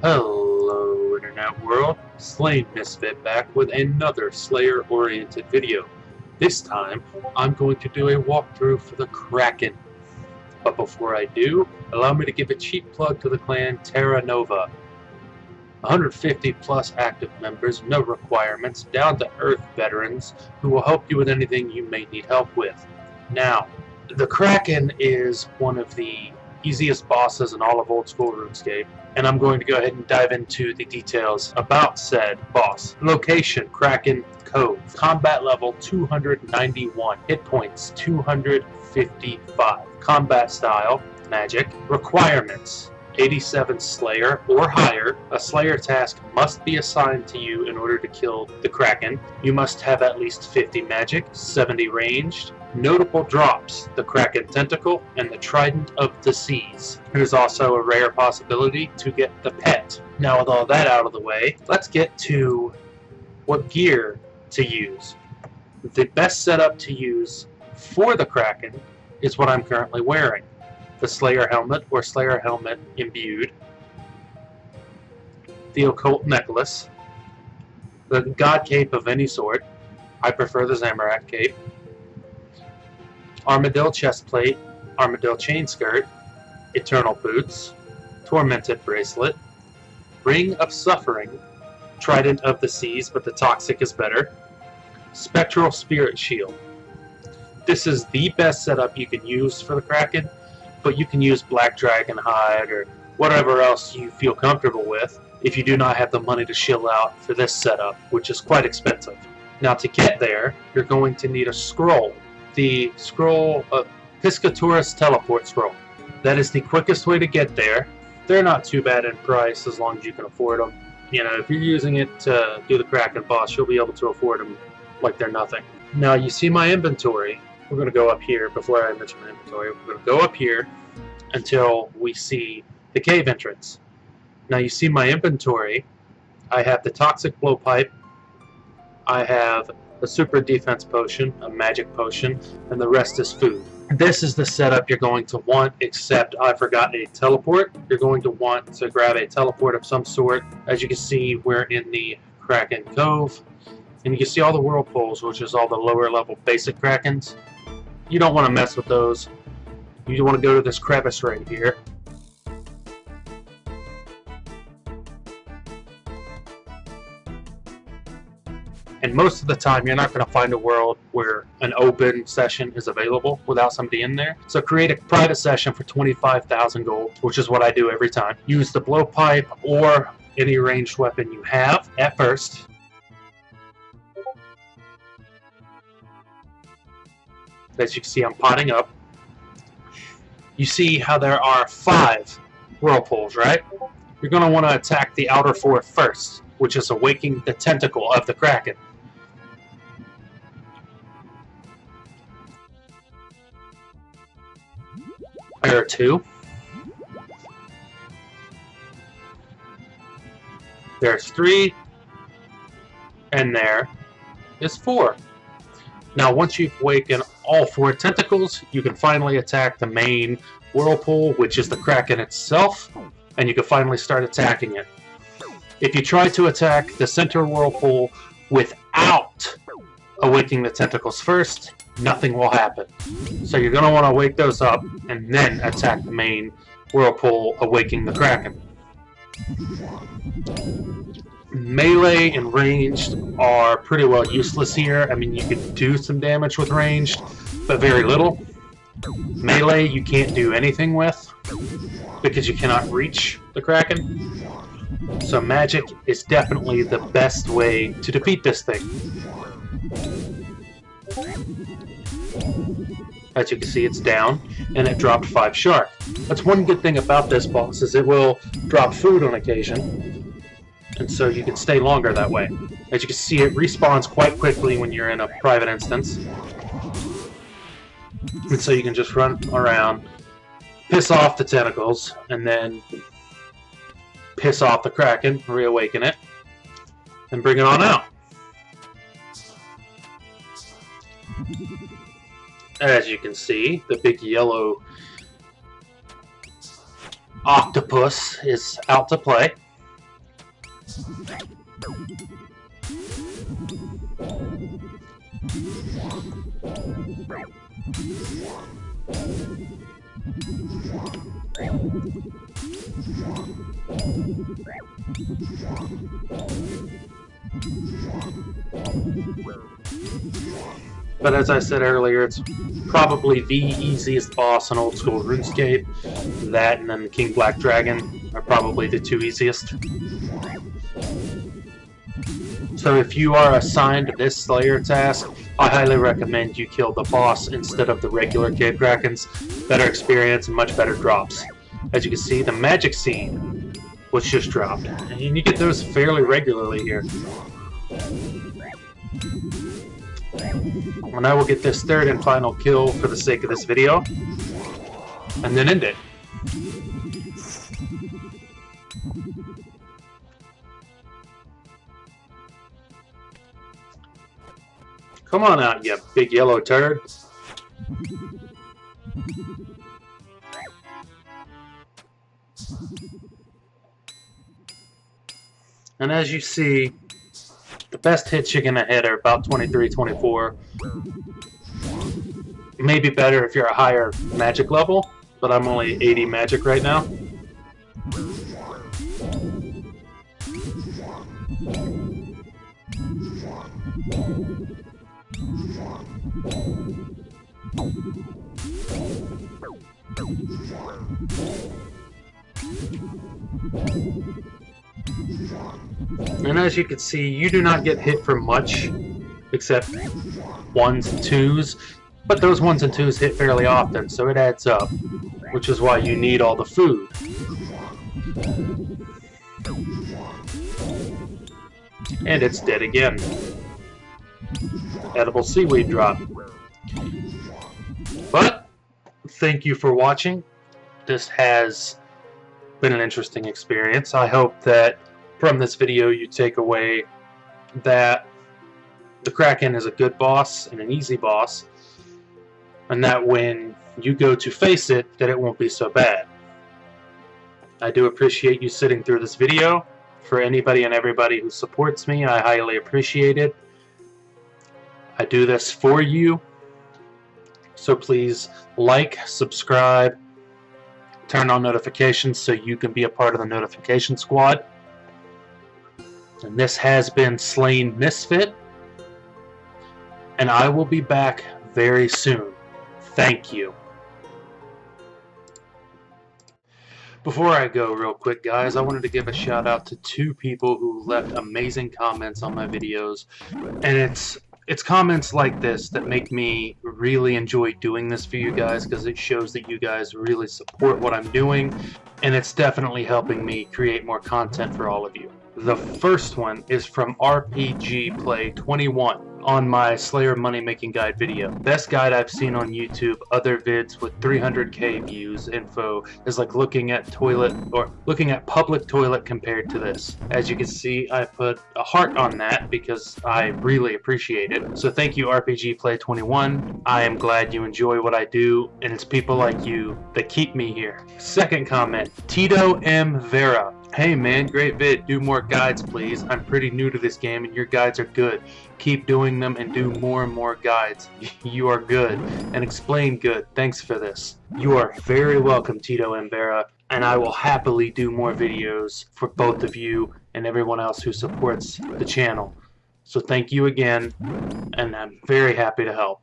Hello Internet World, SlainMisfit back with another Slayer-oriented video. This time, I'm going to do a walkthrough for the Kraken. But before I do, allow me to give a cheap plug to the clan Terra Nova. 150 plus active members, no requirements, down-to-earth veterans who will help you with anything you may need help with. Now, the Kraken is one of the easiest bosses in all of old school RuneScape, and I'm going to go ahead and dive into the details about said boss. Location, Kraken Cove. Combat level 291. Hit points 255. Combat style, magic. Requirements, 87 Slayer or higher. A Slayer task must be assigned to you in order to kill the Kraken. You must have at least 50 magic, 70 ranged. Notable drops, the Kraken Tentacle and the Trident of the Seas. It is also a rare possibility to get the pet. Now with all that out of the way, let's get to what gear to use. The best setup to use for the Kraken is what I'm currently wearing. The Slayer Helmet or Slayer Helmet Imbued, the Occult Necklace, the God Cape of any sort. I prefer the Zamorak Cape. Armadillo Chestplate, Armadillo Chain Skirt, Eternal Boots, Tormented Bracelet, Ring of Suffering, Trident of the Seas, but the Toxic is better, Spectral Spirit Shield. This is the best setup you can use for the Kraken, but you can use Black Dragon Hide or whatever else you feel comfortable with if you do not have the money to shill out for this setup, which is quite expensive. Now to get there, you're going to need a scroll. The scroll, Piscatorus Teleport Scroll. That is the quickest way to get there. They're not too bad in price as long as you can afford them. You know, if you're using it to do the Kraken boss, you'll be able to afford them like they're nothing. Now you see my inventory. We're going to go up here before I mention my inventory. We're going to go up here until we see the cave entrance. Now you see my inventory. I have the Toxic Blowpipe. I have a super defense potion, a magic potion, and the rest is food. This is the setup you're going to want, except I forgot a teleport. You're going to want to grab a teleport of some sort. As you can see, we're in the Kraken Cove, and you can see all the whirlpools, which is all the lower level basic Krakens. You don't want to mess with those. You want to go to this crevice right here. And most of the time, you're not going to find a world where an open session is available without somebody in there. So create a private session for 25,000 gold, which is what I do every time. Use the blowpipe or any ranged weapon you have at first. As you can see, I'm potting up. You see how there are 5 whirlpools, right? You're going to want to attack the outer 4 first, which is awakening the tentacle of the Kraken. There are 2. There's 3. And there is 4. Now once you've awakened all 4 tentacles, you can finally attack the main whirlpool, which is the Kraken itself, and you can finally start attacking it. If you try to attack the center whirlpool without awakening the tentacles first, nothing will happen. So you're going to want to wake those up and then attack the main whirlpool, awakening the Kraken. Melee and ranged are pretty well useless here. I mean, you can do some damage with ranged, but very little. Melee you can't do anything with because you cannot reach the Kraken. So magic is definitely the best way to defeat this thing. As you can see, it's down, and it dropped 5 shark. That's one good thing about this boss, is it will drop food on occasion, and so you can stay longer that way. As you can see, it respawns quite quickly when you're in a private instance. And so you can just run around, piss off the tentacles, and then piss off the Kraken, reawaken it, and bring it on out. As you can see, the big yellow octopus is out to play. But as I said earlier, it's probably the easiest boss in old school RuneScape. That and then the King Black Dragon are probably the two easiest. So if you are assigned this Slayer task, I highly recommend you kill the boss instead of the regular Cave Krakens. Better experience and much better drops. As you can see, the Magic Seed was just dropped, and you get those fairly regularly here. And I will get this third and final kill for the sake of this video, and then end it. Come on out, you big yellow turd. And as you see, the best hits you're going to hit are about 23, 24. Maybe better if you're a higher magic level, but I'm only 80 magic right now. And as you can see, you do not get hit for much, except 1s and 2s, but those 1s and 2s hit fairly often, so it adds up, which is why you need all the food. And it's dead again. Edible seaweed drop. But, thank you for watching. This has been an interesting experience. I hope that from this video you take away that the Kraken is a good boss and an easy boss, and that when you go to face it, that it won't be so bad. I do appreciate you sitting through this video. For anybody and everybody who supports me, I highly appreciate it. I do this for you, so please like, subscribe, turn on notifications so you can be a part of the notification squad. And this has been SlainMisfit, and I will be back very soon. Thank you. Before I go real quick, guys, I wanted to give a shout out to 2 people who left amazing comments on my videos, and it's comments like this that make me really enjoy doing this for you guys, because it shows that you guys really support what I'm doing, and it's definitely helping me create more content for all of you. The first one is from RPG Play 21 on my Slayer Money Making Guide video. Best guide I've seen on YouTube. Other vids with 300k views. Info is like looking at toilet or looking at public toilet compared to this. As you can see, I put a heart on that because I really appreciate it. So thank you, RPG Play 21. I am glad you enjoy what I do, and it's people like you that keep me here. Second comment, Tito M. Vera. Hey man, great vid. Do more guides, please. I'm pretty new to this game and your guides are good. Keep doing them and do more and more guides. You are good and explain good. Thanks for this. You are very welcome, Tito and Vera, and I will happily do more videos for both of you and everyone else who supports the channel. So thank you again, and I'm very happy to help.